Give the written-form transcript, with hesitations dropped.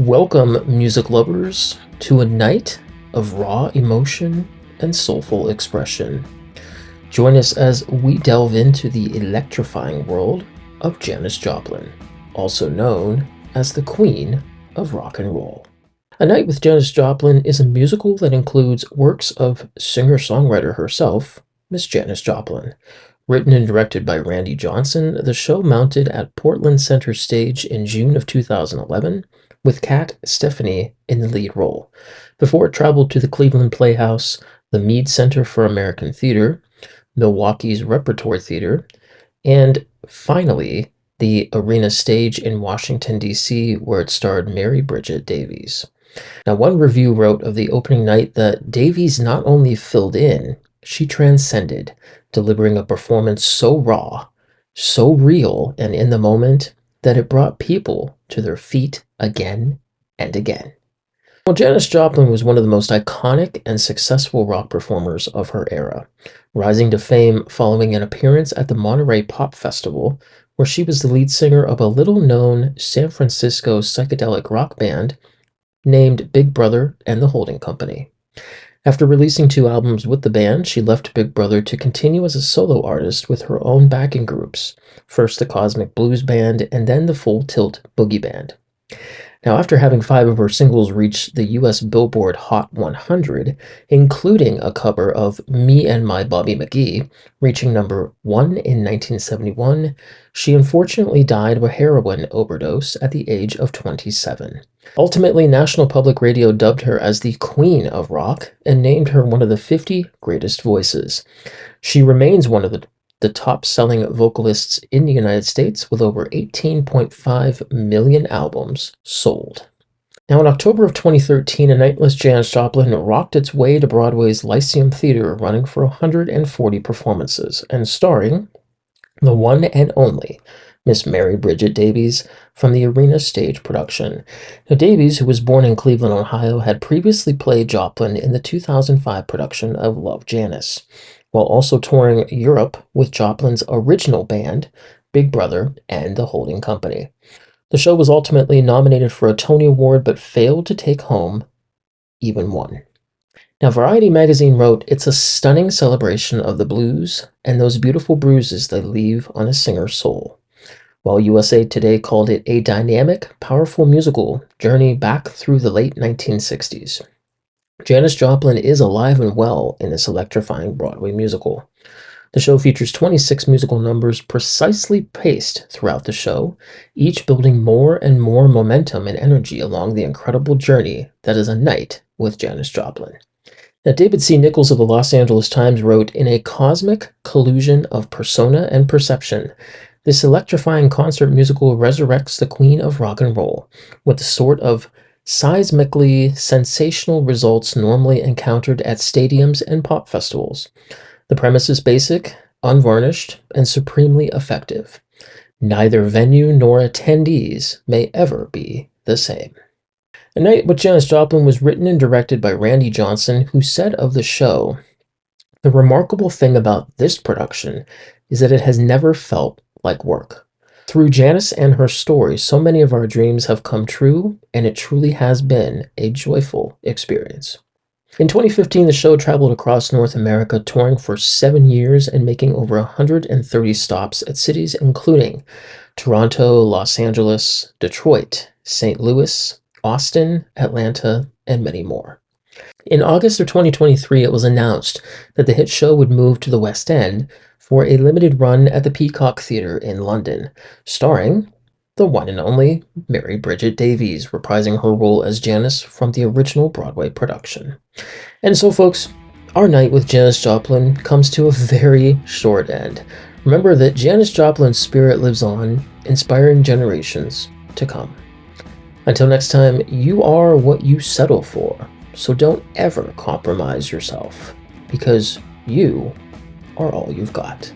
Welcome, music lovers, to a night of raw emotion and soulful expression. Join us as we delve into the electrifying world of Janis Joplin, also known as the Queen of Rock and Roll. A Night with Janis Joplin is a musical that includes works of singer-songwriter herself, Miss Janis Joplin. Written and directed by Randy Johnson, the show mounted at Portland Center Stage in June of 2011, with Kat Stephanie in the lead role, before it traveled to the Cleveland Playhouse, the Mead Center for American Theater, Milwaukee's Repertoire Theater, and finally, the Arena Stage in Washington, D.C., where it starred Mary Bridget Davies. Now, one review wrote of the opening night that Davies not only filled in, she transcended, delivering a performance so raw, so real and in the moment that it brought people to their feet again and again. Well, Janis Joplin was one of the most iconic and successful rock performers of her era, rising to fame following an appearance at the Monterey Pop Festival, where she was the lead singer of a little-known San Francisco psychedelic rock band named Big Brother and the Holding Company. After releasing 2 albums with the band, she left Big Brother to continue as a solo artist with her own backing groups, first the Cosmic Blues Band and then the Full Tilt Boogie Band. Now, after having 5 of her singles reach the US Billboard Hot 100, including a cover of Me and My Bobby McGee, reaching number 1 in 1971, she unfortunately died of a heroin overdose at the age of 27. Ultimately, National Public Radio dubbed her as the Queen of Rock and named her one of the 50 greatest voices. She remains one of the top-selling vocalists in the United States with over 18.5 million albums sold. Now, in October of 2013, A Night with Janis Joplin rocked its way to Broadway's Lyceum Theater, running for 140 performances and starring the one and only Miss Mary Bridget Davies from the Arena Stage production. Now, Davies, who was born in Cleveland, Ohio, had previously played Joplin in the 2005 production of Love, Janis, while also touring Europe with Joplin's original band, Big Brother and the Holding Company. The show was ultimately nominated for a Tony Award but failed to take home even one. Now, Variety magazine wrote, "It's a stunning celebration of the blues and those beautiful bruises they leave on a singer's soul," while USA Today called it a dynamic, powerful musical journey back through the late 1960s. Janis Joplin is alive and well in this electrifying Broadway musical. The show features 26 musical numbers precisely paced throughout the show, each building more and more momentum and energy along the incredible journey that is A Night with Janis Joplin. Now, David C. Nichols of the Los Angeles Times wrote, "In a cosmic collusion of persona and perception, this electrifying concert musical resurrects the Queen of Rock and Roll with the sort of seismically sensational results normally encountered at stadiums and pop festivals. The premise is basic, unvarnished, and supremely effective. Neither venue nor attendees may ever be the same." A Night with Janis Joplin was written and directed by Randy Johnson, who said of the show, "The remarkable thing about this production is that it has never felt like work. Through Janis and her story, so many of our dreams have come true, and it truly has been a joyful experience." In 2015, the show traveled across North America, touring for 7 years and making over 130 stops at cities including Toronto, Los Angeles, Detroit, St. Louis, Austin, Atlanta, and many more. In August of 2023, it was announced that the hit show would move to the West End for a limited run at the Peacock Theatre in London, starring the one and only Mary Bridget Davies, reprising her role as Janis from the original Broadway production. And so, folks, our night with Janis Joplin comes to a very short end. Remember that Janis Joplin's spirit lives on, inspiring generations to come. Until next time, you are what you settle for, so don't ever compromise yourself, because you are all you've got.